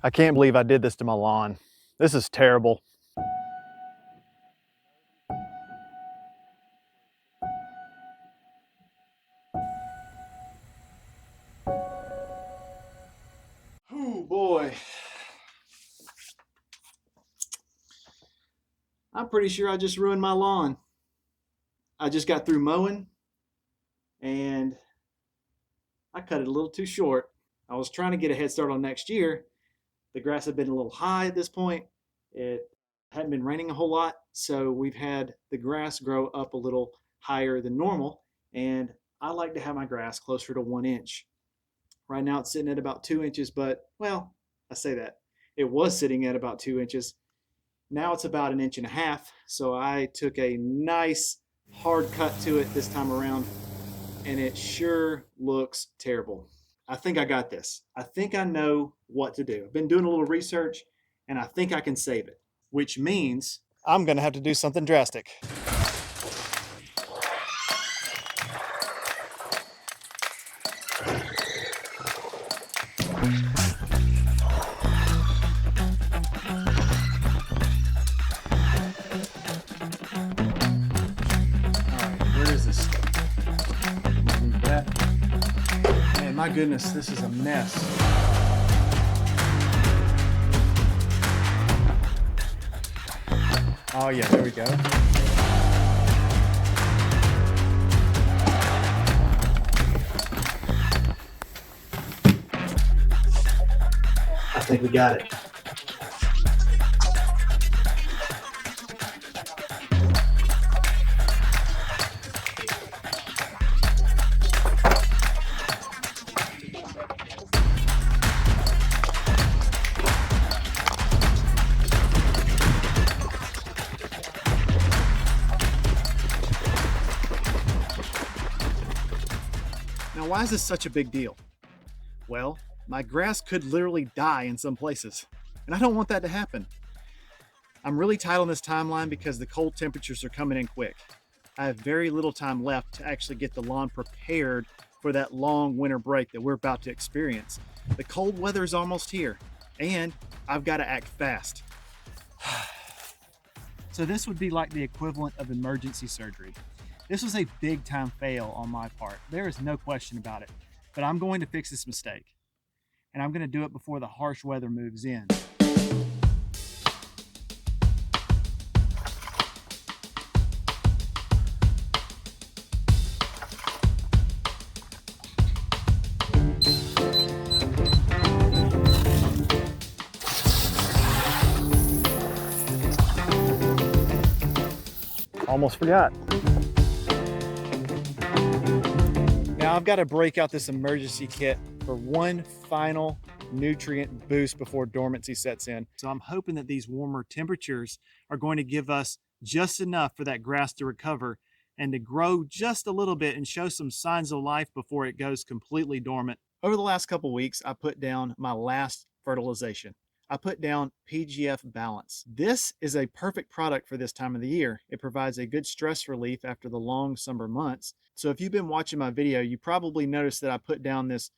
I can't believe I did this to my lawn. This is terrible. Oh boy. I'm pretty sure I just ruined my lawn. I just got through mowing and I cut it a little too short. I was trying to get a head start on next year. The grass had been a little high at this point. It hadn't been raining a whole lot, so we've had the grass grow up a little higher than normal, and I like to have my grass closer to 1 inch. Right now it's sitting at about 2 inches, but, well, I say that. It was sitting at about 2 inches. Now it's about 1.5 inches, so I took a nice hard cut to it this time around, and it sure looks terrible. I think I got this. I think I know what to do. I've been doing a little research, and I think I can save it, which means I'm going to have to do something drastic. My goodness, this is a mess. Oh yeah, there we go. I think we got it. Now, why is this such a big deal? Well, my grass could literally die in some places, and I don't want that to happen. I'm really tight on this timeline because the cold temperatures are coming in quick. I have very little time left to actually get the lawn prepared for that long winter break that we're about to experience. The cold weather is almost here, and I've got to act fast. So this would be like the equivalent of emergency surgery. This was a big time fail on my part. There is no question about it, but I'm going to fix this mistake, and I'm going to do it before the harsh weather moves in. Almost forgot. Now I've got to break out this emergency kit for one final nutrient boost before dormancy sets in. So I'm hoping that these warmer temperatures are going to give us just enough for that grass to recover and to grow just a little bit and show some signs of life before it goes completely dormant. Over the last couple weeks, I put down my last fertilization. I put down PGF Balance. This is a perfect product for this time of the year. It provides a good stress relief after the long summer months. So if you've been watching my video, you probably noticed that I put down this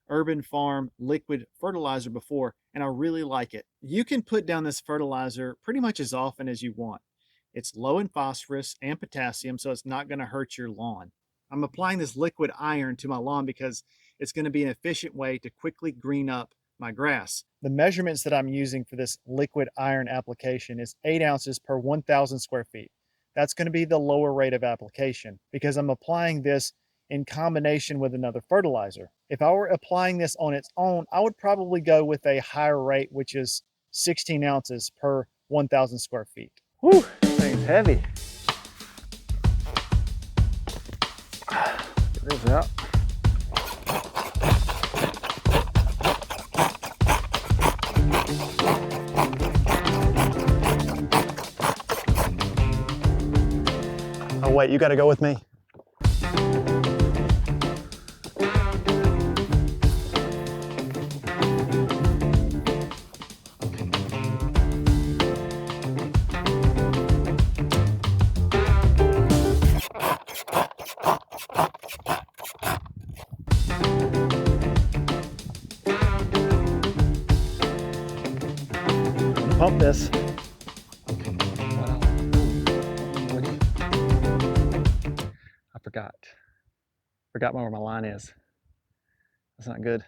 Urban Farm liquid fertilizer before, and I really like it. You can put down this fertilizer pretty much as often as you want. It's low in phosphorus and potassium, so it's not going to hurt your lawn. I'm applying this liquid iron to my lawn because it's going to be an efficient way to quickly green up my grass. The measurements that I'm using for this liquid iron application is 8 ounces per 1,000 square feet. That's going to be the lower rate of application because I'm applying this in combination with another fertilizer. If I were applying this on its own, I would probably go with a higher rate, which is 16 ounces per 1,000 square feet. Whew, this thing's heavy. Get this out. Oh wait, you gotta go with me. pump this. I forgot where my line is. That's not good.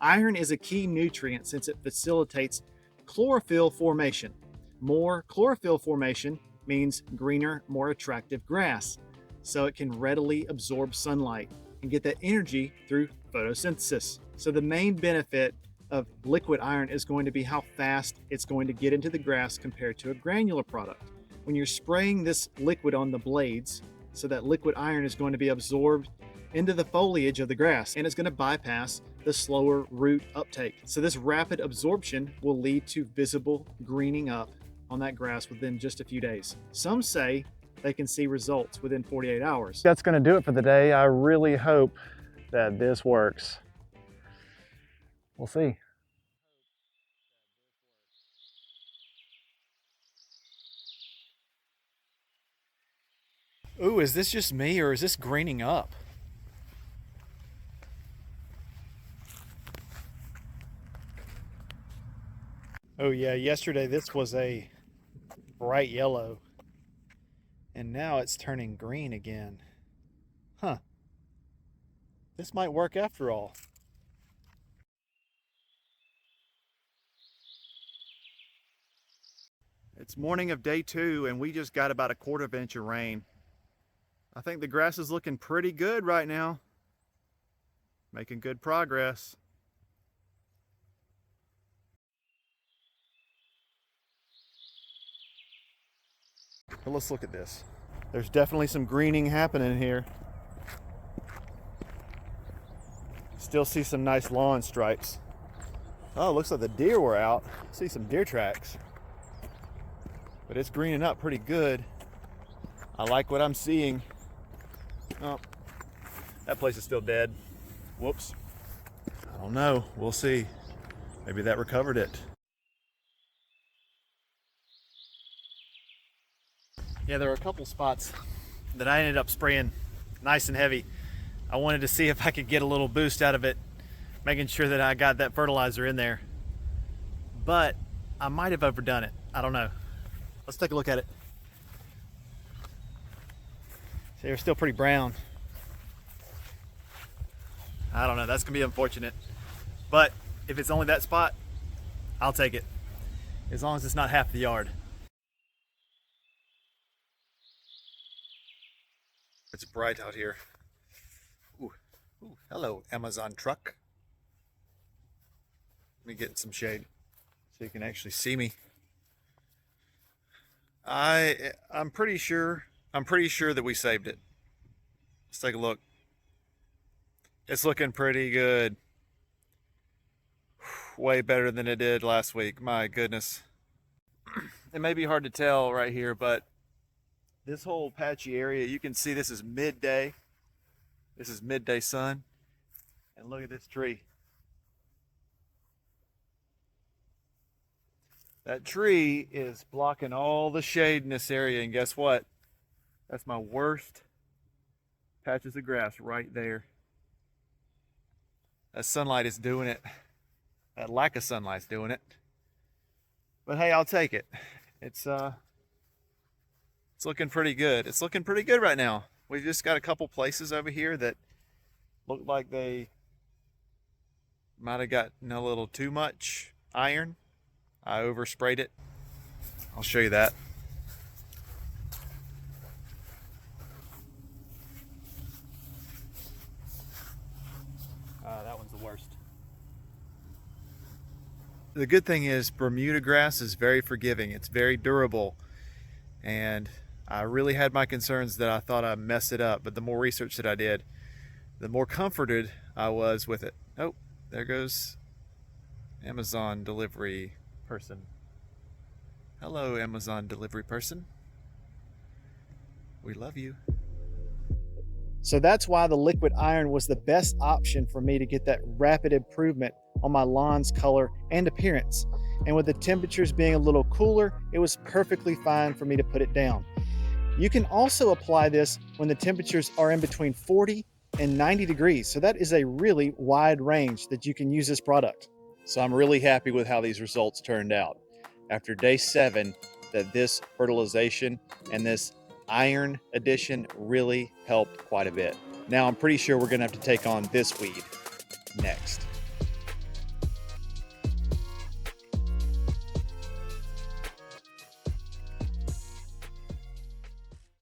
Iron is a key nutrient since it facilitates chlorophyll formation. More chlorophyll formation means greener, more attractive grass, so it can readily absorb sunlight and get that energy through photosynthesis. So the main benefit of liquid iron is going to be how fast it's going to get into the grass compared to a granular product. When you're spraying this liquid on the blades, so that liquid iron is going to be absorbed into the foliage of the grass, and it's going to bypass the slower root uptake. So this rapid absorption will lead to visible greening up on that grass within just a few days. Some say they can see results within 48 hours. That's going to do it for the day. I really hope that this works. We'll see. Ooh, is this just me or is this greening up? Oh yeah, yesterday this was a bright yellow and now it's turning green again. Huh. This might work after all. It's morning of day 2 and we just got about a 1/4 inch of rain. I think the grass is looking pretty good right now. Making good progress. But let's look at this. There's definitely some greening happening here. Still see some nice lawn stripes. Oh, looks like the deer were out. See some deer tracks. But it's greening up pretty good. I like what I'm seeing. Oh, that place is still dead. Whoops. I don't know. We'll see. Maybe that recovered it. Yeah, there were a couple spots that I ended up spraying nice and heavy. I wanted to see if I could get a little boost out of it, making sure that I got that fertilizer in there. But I might have overdone it. I don't know. Let's take a look at it. See, they're still pretty brown. I don't know, that's gonna be unfortunate. But if it's only that spot, I'll take it. As long as it's not half the yard. It's bright out here. Ooh, ooh, hello, Amazon truck. Let me get in some shade so you can actually see me. I'm pretty sure that we saved it. Let's take a look. It's looking pretty good. Way better than it did last week. My goodness. It may be hard to tell right here, but this whole patchy area, you can see this is midday. This is midday sun. And look at this tree. That tree is blocking all the shade in this area, and guess what? That's my worst patches of grass right there. That sunlight is doing it. That lack of sunlight's doing it. But hey, I'll take it. It's looking pretty good. It's looking pretty good right now. We've just got a couple places over here that look like they might have gotten a little too much iron. I oversprayed it. I'll show you that. That one's the worst. The good thing is Bermuda grass is very forgiving. It's very durable. And I really had my concerns that I thought I messed it up, but the more research that I did, the more comforted I was with it. Oh, there goes Amazon delivery person. Hello, Amazon delivery person. We love you. So that's why the liquid iron was the best option for me to get that rapid improvement on my lawn's color and appearance. And with the temperatures being a little cooler, it was perfectly fine for me to put it down. You can also apply this when the temperatures are in between 40 and 90 degrees. So that is a really wide range that you can use this product. So I'm really happy with how these results turned out. After day 7, that this fertilization and this iron addition really helped quite a bit. Now I'm pretty sure we're gonna have to take on this weed next.